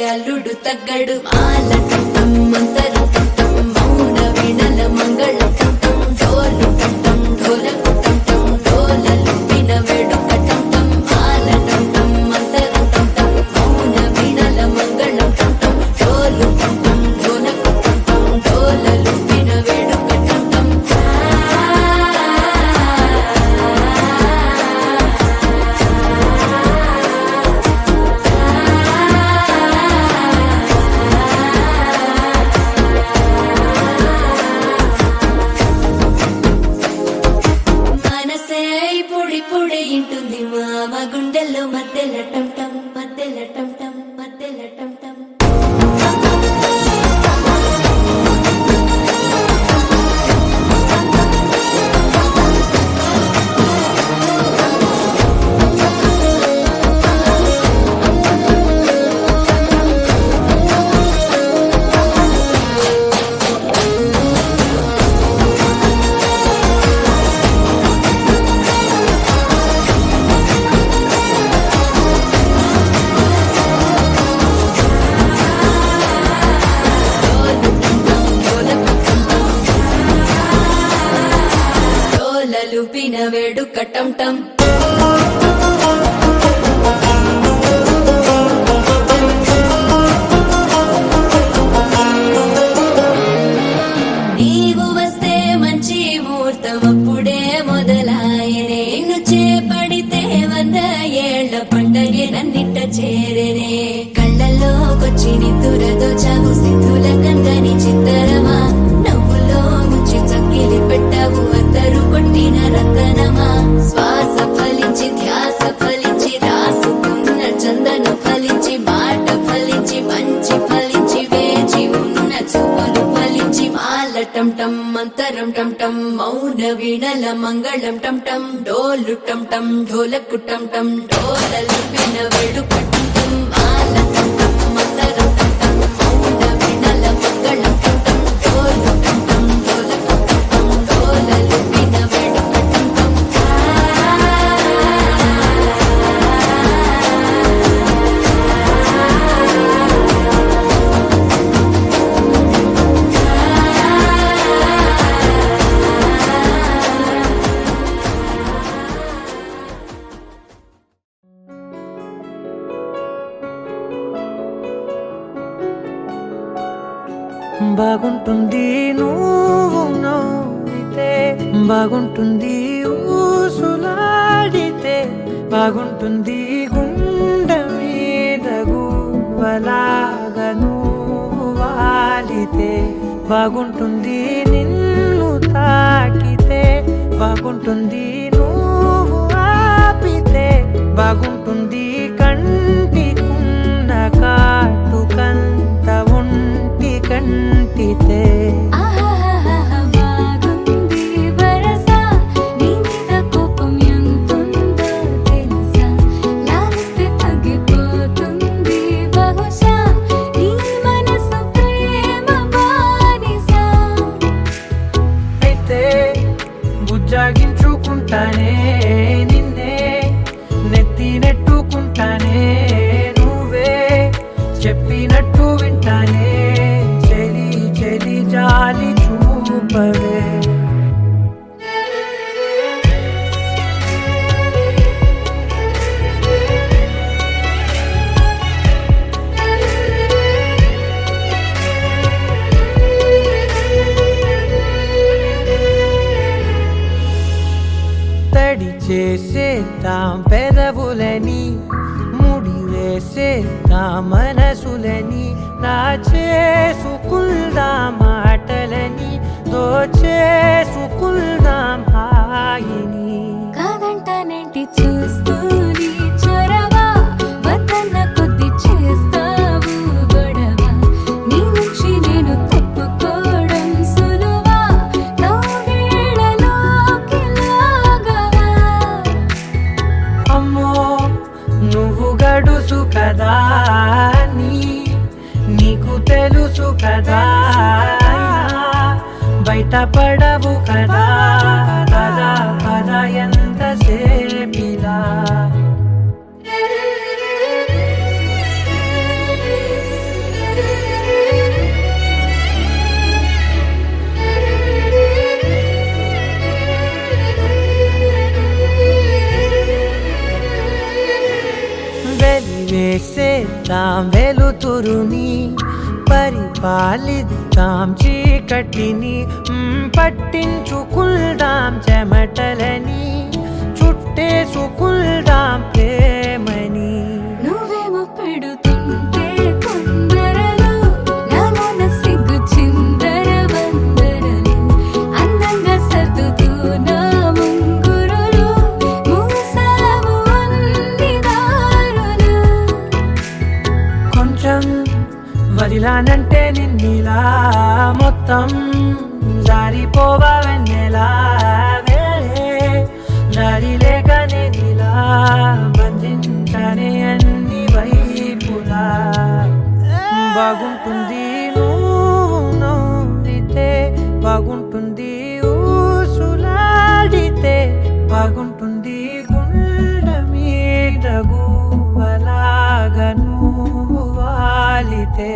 అల్లుడు తగ్గడు మాల కంఠం మంతర కంఠం మౌన వీణల మంగళ కంఠం డోలు కంఠం ఢోలకు కంఠం డోలలు విన వేడుక కంఠం మాల కంఠం మంతర కంఠం మౌన వీణల మంగళ కంఠం డోలు కంఠం ఢోలకు కంఠం డోలలు విన వేడుక కంఠం పొడి ఇంటుంది మామ గుండెల్లో మధ్యల టంటం మధ్యల టంటం మధ్యల టంటం టం టం నీవు వస్తే మంచి ముహూర్తం అప్పుడే మొదలాయనే నిన్ను చేపడితే 100 ఏళ్ల పండగే నన్నిట్ట చేరేనే కళ్ళల్లోకొచ్చి నిద్దురదో చావు సిద్ధుల కందని చిత్తరమా నవ్వులో ముంచి చక్కిలి పెట్టావు అద్దరు కొట్టిన రతనమా శ్వాస ఫలించి ధ్యాస ఫలించి రాసుకున్న చందన ఫలించి మాట ఫలించి మంచి ఫలించి వేచి ఉన్న చూపులు ఫలించి మాల టం టం మంతరం టం టం మౌన వీణల మంగళం టం టం డోలు టం టం ఢోలకు టం టం డోలలు విన వేడుక టం టం మాల టం టం మంతరం టం టం మౌన వీణల మంగళం టం టం డోలు టం టం ఢోలకు టం టం డోలలు విన వేడుక టం టం బాగుంటుంది నువ్వు నవ్వితే బాగుంటుంది ఊసులాడితే బాగుంటుంది గుండె మీద గువ్వలాగా నువ్వు వాలితే బాగుంటుంది నిన్ను తాకితే బాగుంటుంది నువ్వు ఆపితే బాగుంటుంది కంటికున్న కాటుకంత ఒంటి కంటితే బాగుంది వరస నీ మీద కోపం ఎంతుందో తెలుసా లాలిస్తే తగ్గిపోతుంది బహుశా నీ మనసు ప్రేమ బానిస అయితే బుజ్జాగించుకుంటానే నిన్నే నెత్తి నెట్టుకుంటానే నువ్వే చెప్పినట్టు వింటానే చెలి చెలి జాలి చూపవే తడి చేసేద్దాం పెదవులని ముడి వేసేద్దాం మనసులని చేసుకుందాం మాటలని దోచేసుకుందాం హాయిని కాదంటానేంటి చూస్తూని చొరవా వద్దన్న కొద్ది చేస్తావు గొడవ నీ నుంచి నేను తప్పుకోవడం సులువా నవ్వేళ్ళలోకి లాగవా అమ్మో నువ్వు గడుసు కదా నీకు తెలుసు కదా బయట పడవు కదా పద పద ఎంతసేపిలా వెలివేసేద్దాం వెలుతురుని పరిపాలిద్దాం చీకటిని పట్టించుకుందాం చెమటలని చుట్టేసుకుందాం ప్రేమని నువ్వేమో పెడుతుంటే కొందరలు నాలోన సిగ్గు చిందర వందరలు అందంగా సర్దుతూ నా ముంగురులు మూసావు అన్ని దారులు కొంచెం వదిలానంటే నిన్నిలా మొత్తం జారిపోవా వెన్నెలా దారి లేక నేనిలా బంధించనే అన్ని వైపులా బాగుంటుంది నువ్వు నవ్వితే బాగుంటుంది ఊసులాడితే బాగుంటుంది గుండె మీద గువ్వలాగా నువ్వు వాలితే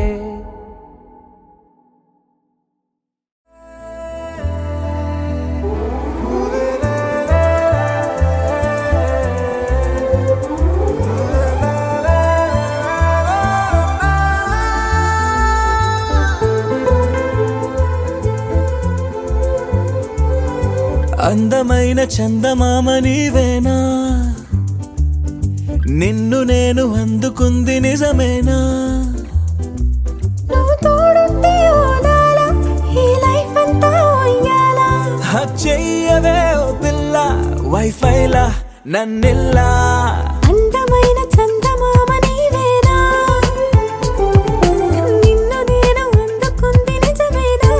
అందమైన చందమామ నీవేనా, నిన్ను నేను అందుకుంది నిజమేనా? నువ్వు తోడుంటే ఓదాలా, ఈ లైఫ్ అంతా ఉయ్యాలా. చెయ్యవే ఓ పిల్ల వైఫైలా నన్నిల్లా. అందమైన చందమామ నీవేనా, నిన్ను నేను అందుకుంది నిజమేనా?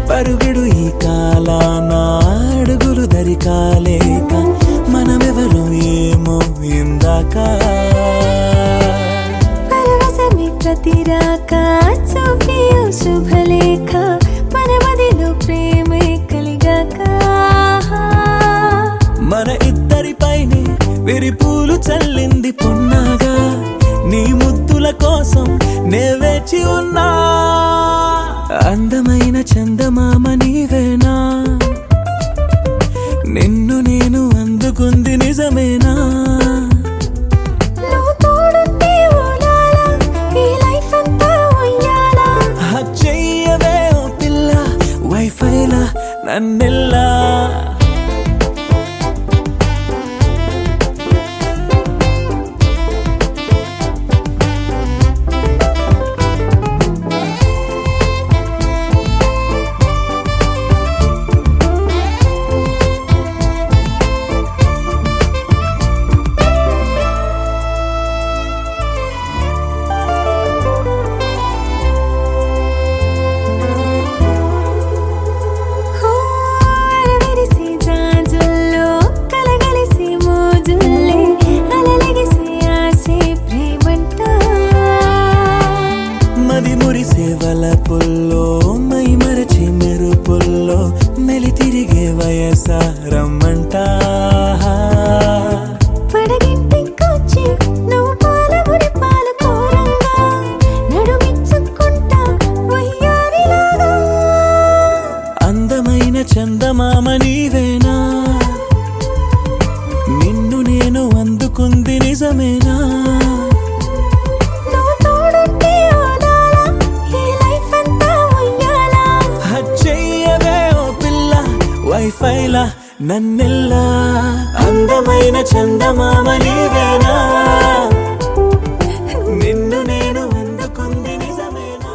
పరుగుడు ఈ కాలాన అడుగులు దరికాలేక మనమెవరు ఏమో ఇందాక. పరవశమే ప్రతిరాక చూపి ఓ శుభలేఖ, మన మదిలో ప్రేమే కలిగాక. మన ఇద్దరిపైనే విరిపూలు చల్లింది పొన్నాగా, నీ ముద్దుల కోసం నే వేచి ఉన్నా. అందమైన చందమామ నీవేనా, నిన్ను నేను అందుకుంది నిజమేనా? నువ్వు తోడుంటే ఓలాలా, ఈ లైఫ్ అంతా ఉయ్యాలా. చెయ్యవే ఓ పిల్ల వైఫైలా నన్నెల్లా. అరవిరిసి జాజుల్లో కలగలిసి మోజుల్లే, అలలగిసి ఆసే ప్రేమంట. మది మురిసే వలపుల్లో మై మరచి మెరుపుల్లో మెలి తిరిగే వయసారమ్మంట. పడగింటికొచ్చి నువ్వు పాలమురి పాలు కోరంగా, నడుమిచ్చుకుంటా వయ్యారిలాగా. అందమైన చందమామ నీవేనా, నిన్ను నేను అందుకుంది నిజమేనా? నువ్వు తోడుంటే ఓదాలా, ఈ లైఫ్ అంతా ఉయ్యాలా. చెయ్యవే ఓ పిల్ల వైఫైలా నన్నెల్లా. అందమైన చందమామ నీవేనా, నిన్ను నేను అందుకుంది నిజమేనా?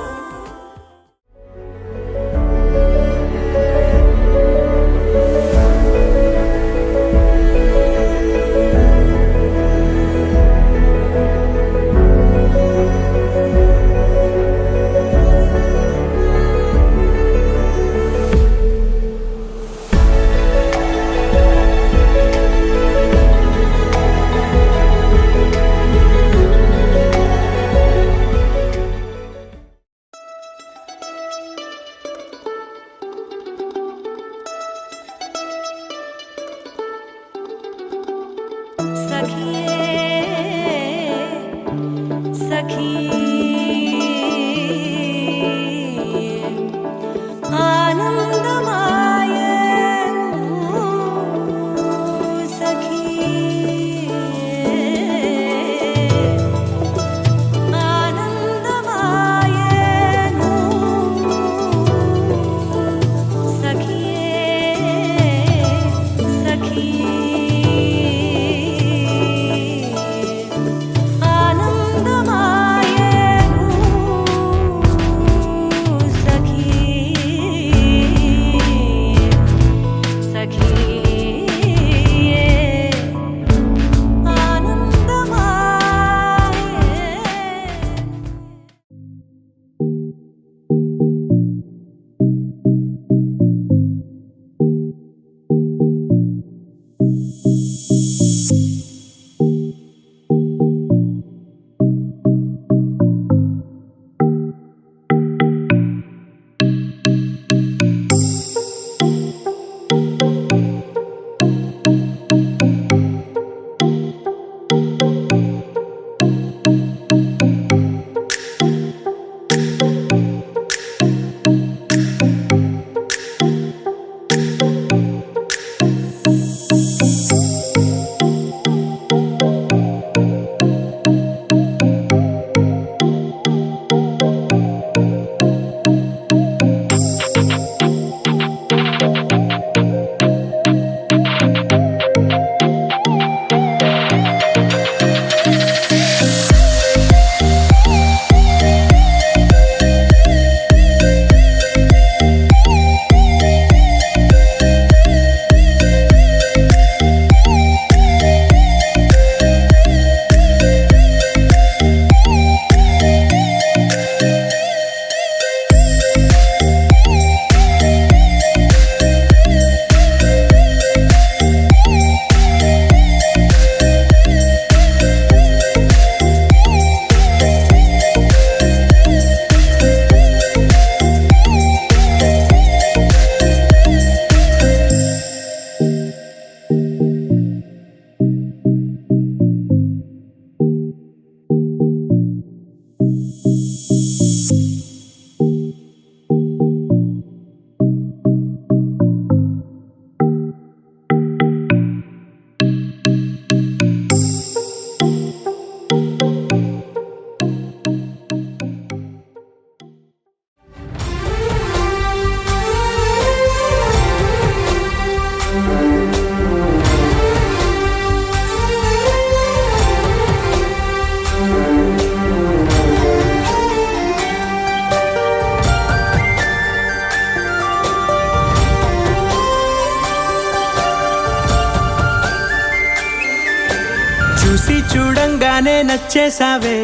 చూడగానే నచ్చేసావే.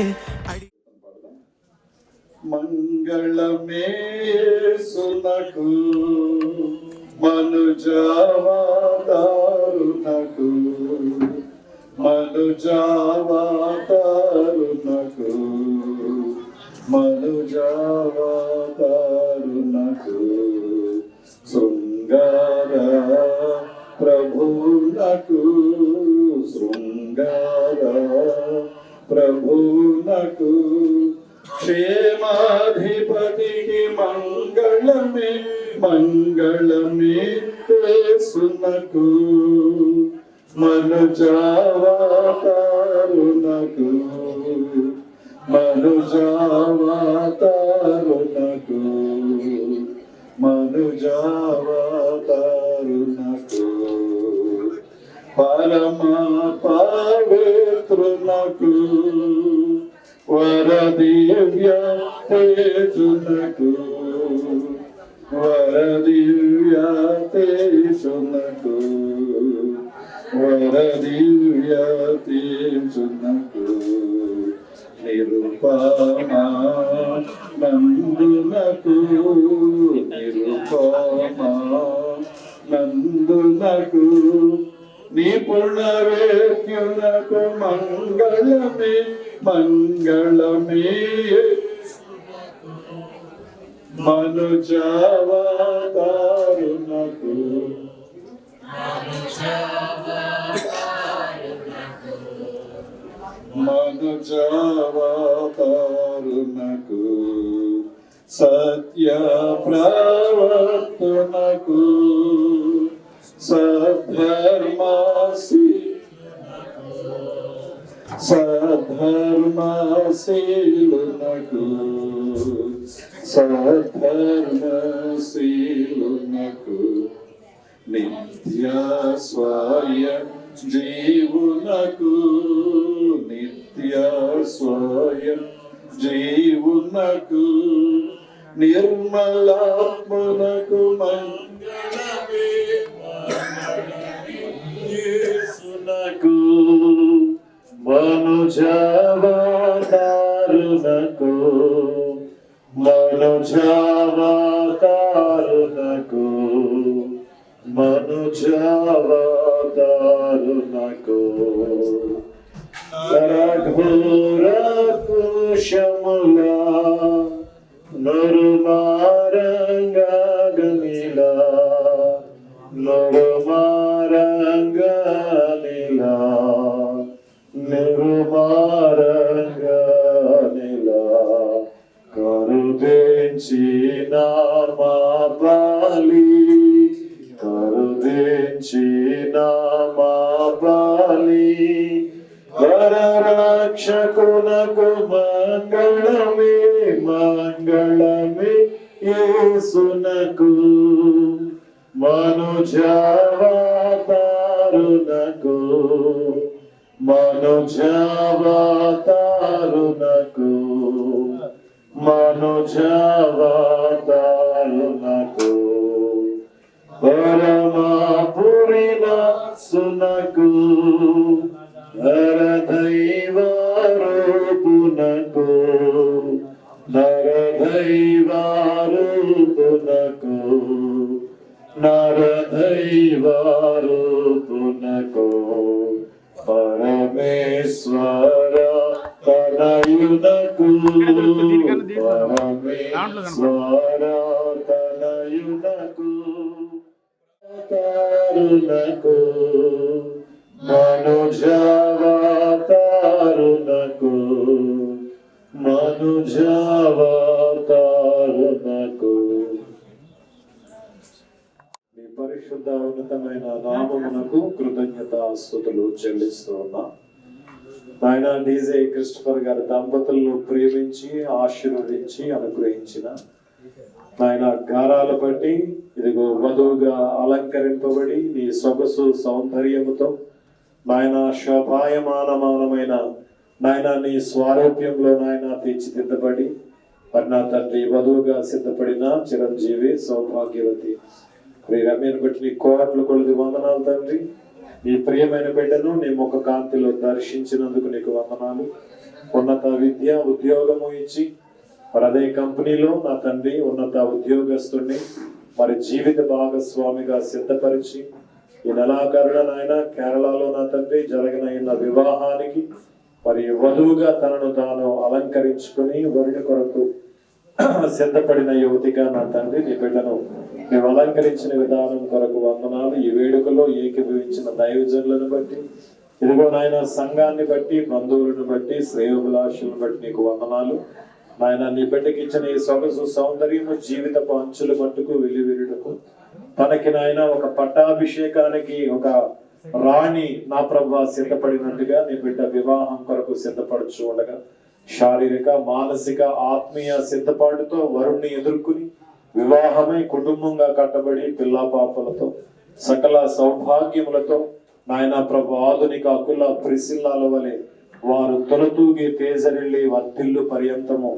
మంగళమే యేసునకు మనుజావతారునకు మనుజావతారునకు మనుజావతారునకు శృంగార ప్రభునకు శృంగార ప్రభునకు క్షేమాధిపతికి మంగళమే మంగళమే యేసునకు మనుజావతారునకు మనుజావతారునకు మనుజావతారునకు పరమ పవిత్రునకు వరదివ్య తేజునకు వరదివ్య తేజునకు వరదివ్య తేజునకు నిరుపమా నందునకు నిరుపమా నందునకు నిపుణవేద్యునకు మంగళమే మంగళమే మనుజావతారునకు మనుజావతారునకు సత్య ప్రవర్తనకు సద్ధర్మాసి సద్ధర్మశీలునకు సద్ధర్మశీలునకు నిత్య స్వయ జీవునకు నిత్య స్వయ జీవునకు నిర్మలాత్మనకు మంగళమే యేసునకు మనుజావతారునకు మనుజావతారునకు మనుజావతారునకు రఘోర కుశములా నరుమారంగా గనిలా నరుమారంగా నిలా నిరుమారంగా నిలా కరుదించిన మా బలి కరుదించిన మా బలి వరరక్షకునకు మంగళమే మంగళమే యేసునకు మనుజావతారునకు మనుజావతారునకు మనుజావతారునకు పరమపురిన సునకు నరదైవారూపునకు నరదైవారూపునకు నరదైవారూపునకు పరమేశ్వర తనయునకు పరమేశ్వర తనయునకు తారునకు మనుజావతారునకు మనుజావతారునకు నీ పరిశుద్ధ ఉన్నతమైన నామమునకు కృతజ్ఞతాస్తుతులు చెల్లిస్తూ ఉన్నా. ఆయన డీజే క్రిస్టఫర్ గారి దంపతులను ప్రేమించి ఆశీర్వదించి అనుగ్రహించిన ఆయన గారాల బట్టి ఇదిగో వధువుగా అలంకరింపబడి నీ సొగసు సౌందర్యముతో నాయన శోభాయమానమైన నాయన నీ స్వారూప్యంలో నాయన తీర్చిదిద్దబడి మరి నా తండ్రి వధువుగా సిద్ధపడిన చిరంజీవి సౌభాగ్యవతి రమ్యను బట్టి నీ కోట్లు కొలది వందనాలు తండ్రి. నీ ప్రియమైన బిడ్డను నీ ముఖ కాంతిలో దర్శించినందుకు నీకు వందనాలు. ఉన్నత విద్య ఉద్యోగము ఇచ్చి మరి అదే కంపెనీలో నా తండ్రి ఉన్నత ఉద్యోగస్తుడిని మరి జీవిత భాగస్వామిగా సిద్ధపరిచి ఈ నెలాఖరున నాయన కేరళలో నా తండ్రి జరగనైన వివాహానికి మరి వధువుగా తనను తాను అలంకరించుకుని వరుడి కొరకు సిద్ధపడిన యువతిగా నా తండ్రి నీ బిడ్డను నీవు అలంకరించిన విధానం కొరకు వందనాలు. ఈ వేడుకలో ఏకీభవించిన దైవజనులను బట్టి ఇదిగో నాయన సంఘాన్ని బట్టి బంధువులను బట్టి శ్రేయోభిలాషులను బట్టి నీకు వందనాలు. నాయన నీ బిడ్డకి ఇచ్చిన ఈ సొగసు సౌందర్యము జీవితపు అంచుల మట్టుకు వెలివిరుడుకు తనకి నాయన ఒక పట్టాభిషేకానికి ఒక రాణి నా ప్రభు సిద్ధపడినట్టుగా నీ బిడ్డ వివాహం కొరకు సిద్ధపడుచు ఉండగా శారీరక మానసిక ఆత్మీయ సిద్ధపాటుతో వరుణ్ణి ఎదుర్కొని వివాహమై కుటుంబంగా కట్టబడి పిల్లా పాపలతో సకల సౌభాగ్యములతో నాయన ప్రభు ఆధునిక అకుల ప్రిసిల్లాల వలె వారు తొలతూగి తేజరిల్లి వర్తిల్లు పర్యంతము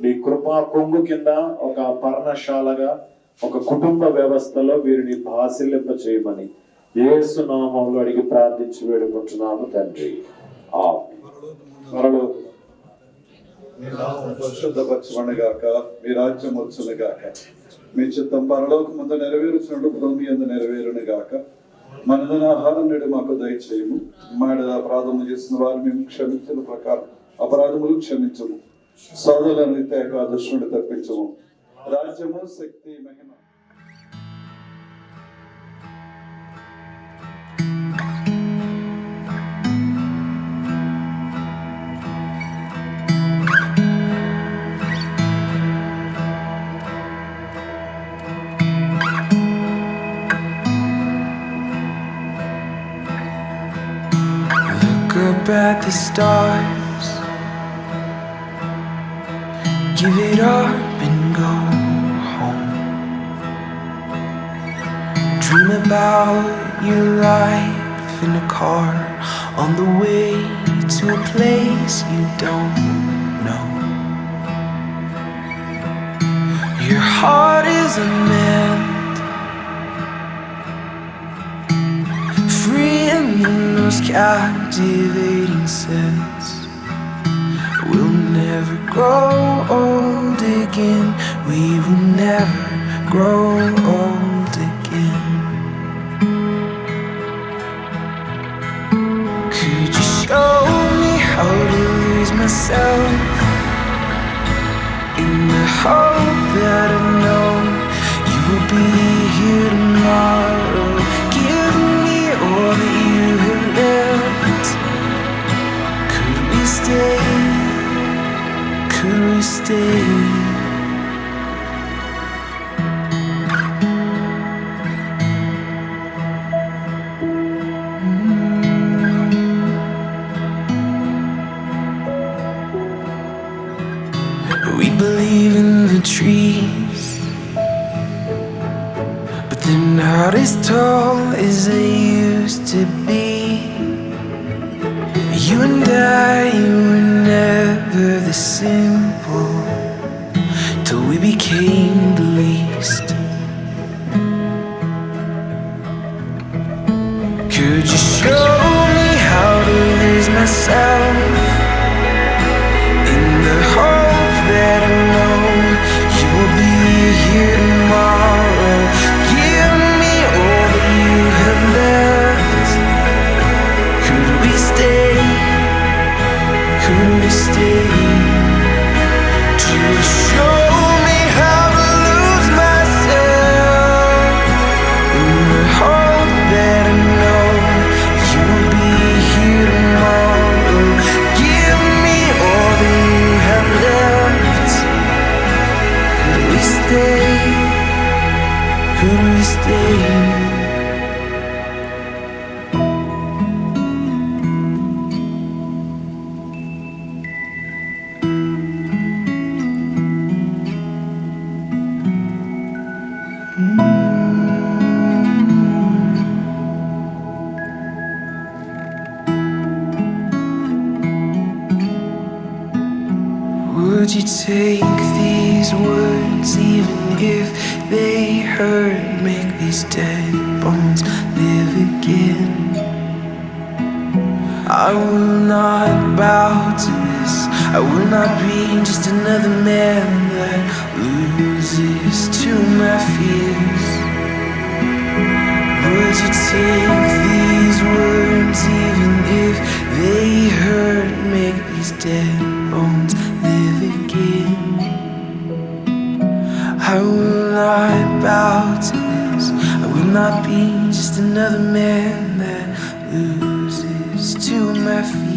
నీ కృపా కొంగు కింద ఒక పర్ణశాలగా ఒక కుటుంబ వ్యవస్థలో వీరిని భాసిల్లింప చేయమని యేసు నామములో అడిగి ప్రార్థించి వేడుకుంటున్నాము తండ్రి. ఆమేన్. మీ నామం పరిశుద్ధపరచబడుగాక, మీ రాజ్యం వచ్చునుగాక, మీ చిత్తం పరలోకమందు నెరవేరుచున్నట్లు భూమి యందు నెరవేరునుగాక. మనదైన ఆహారం నేడు మాకు దయచేయము. మా యెడల అపరాధములు చేసిన వారు మేము క్షమించిన ప్రకారం అపరాధములు క్షమించము. సోదరులను రీత్యాక దుష్టుని తప్పించము. రాజ్యము శక్తి మహిమ Up at the stars, give it up and go home. Dream about your life in a car on the way to a place you don't know. Your heart is a man, free in the most captivating sense. We'll never grow old again. We will never grow old again. Could you show me how to lose myself in the hope that I know you will be here tomorrow? Give me all that you have left. Could we stay? Could we stay? We believe in the trees, but they're not as tall as they used to be. You and I were never this simple till we became the least. Could you show me how to lose myself in the hope that I know you will be here tomorrow? Give me all that you have left. Could we stay? Could we stay? Just show me how to lose myself in the hope that I know you will be here tomorrow. Give me all that you have left. Could we stay? Could we stay? Would you take these words even if they hurt? Make these dead bones live again. I will not bow to this. I will not be just another man that loses to my fears. Would you take these words even if they hurt? Make these dead bones live again. I will not bow to this. I will not be just another man that loses to my feet.